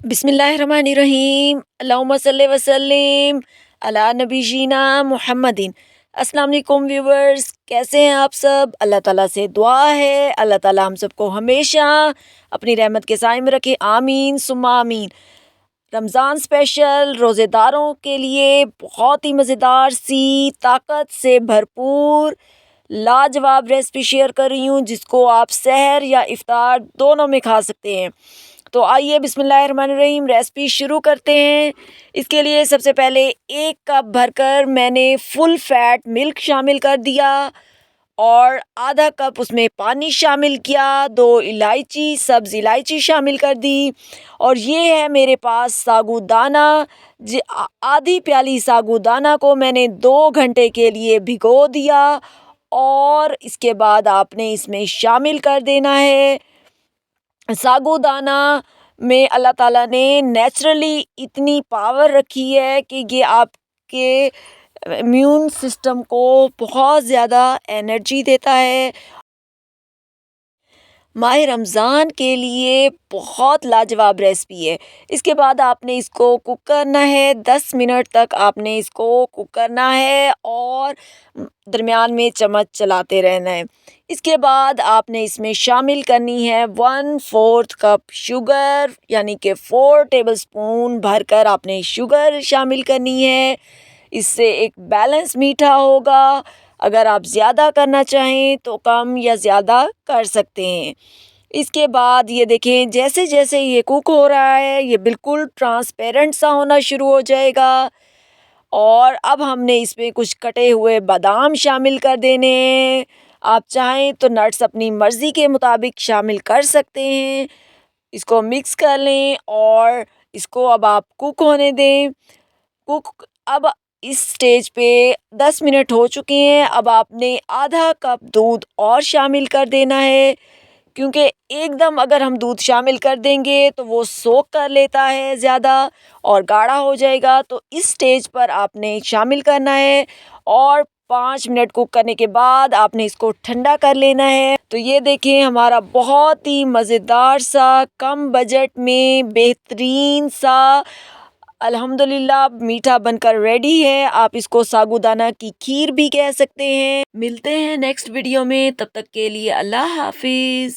बिस्मिल्लाहिर्रहमानिर्रहीम। अल्लाहुम्मा सल्ली वसल्लिम अला नबीना मुहम्मदिन। अस्सलाम वालेकुम व्यूवर्स, कैसे हैं आप सब? अल्लाह ताला से दुआ है अल्लाह ताला हम सबको हमेशा अपनी रहमत के साए में रखे, आमीन सुम्मा आमीन। रमज़ान स्पेशल रोज़ेदारों के लिए बहुत ही मज़ेदार सी ताकत से भरपूर लाजवाब रेसिपी शेयर कर रही हूँ, जिसको आप सहर या इफ्तार दोनों में खा सकते हैं। तो आइए बिस्मिल्लाहिर्रहमानिर्रहीम रेसिपी शुरू करते हैं। इसके लिए सबसे पहले 1 कप भरकर मैंने फुल फैट मिल्क शामिल कर दिया और आधा कप उसमें पानी शामिल किया, 2 इलायची सब्ज़ इलायची शामिल कर दी और ये है मेरे पास साबूदाना। आधी प्याली साबूदाना को मैंने 2 घंटे के लिए भिगो दिया और इसके बाद आपने इसमें शामिल कर देना है। साबूदाना में अल्लाह ताला ने नेचुरली इतनी पावर रखी है कि ये आपके इम्यून सिस्टम को बहुत ज़्यादा एनर्जी देता है। माह रमज़ान के लिए बहुत लाजवाब रेसिपी है। इसके बाद आपने इसको कुक करना है, 10 मिनट तक आपने इसको कुक करना है और दरमियान में चम्मच चलाते रहना है। इसके बाद आपने इसमें शामिल करनी है 1/4 कप शुगर, यानी कि 4 टेबलस्पून भरकर आपने शुगर शामिल करनी है। इससे एक बैलेंस मीठा होगा। अगर आप ज़्यादा करना चाहें तो कम या ज़्यादा कर सकते हैं। इसके बाद ये देखें, जैसे जैसे ये कुक हो रहा है ये बिल्कुल ट्रांसपेरेंट सा होना शुरू हो जाएगा और अब हमने इसमें कुछ कटे हुए बादाम शामिल कर देने हैं। आप चाहें तो नट्स अपनी मर्ज़ी के मुताबिक शामिल कर सकते हैं। इसको मिक्स कर लें और इसको अब आप कुक होने दें। अब इस स्टेज पे 10 मिनट हो चुके हैं। अब आपने आधा कप दूध और शामिल कर देना है, क्योंकि एकदम अगर हम दूध शामिल कर देंगे तो वो सोख कर लेता है ज़्यादा और गाढ़ा हो जाएगा। तो इस स्टेज पर आपने शामिल करना है और 5 मिनट कुक करने के बाद आपने इसको ठंडा कर लेना है। तो ये देखें, हमारा बहुत ही मज़ेदार सा कम बजट में बेहतरीन सा अल्हम्दुलिल्लाह मीठा बनकर रेडी है। आप इसको साबूदाना की खीर भी कह सकते हैं। मिलते हैं नेक्स्ट वीडियो में, तब तक के लिए अल्लाह हाफिज़।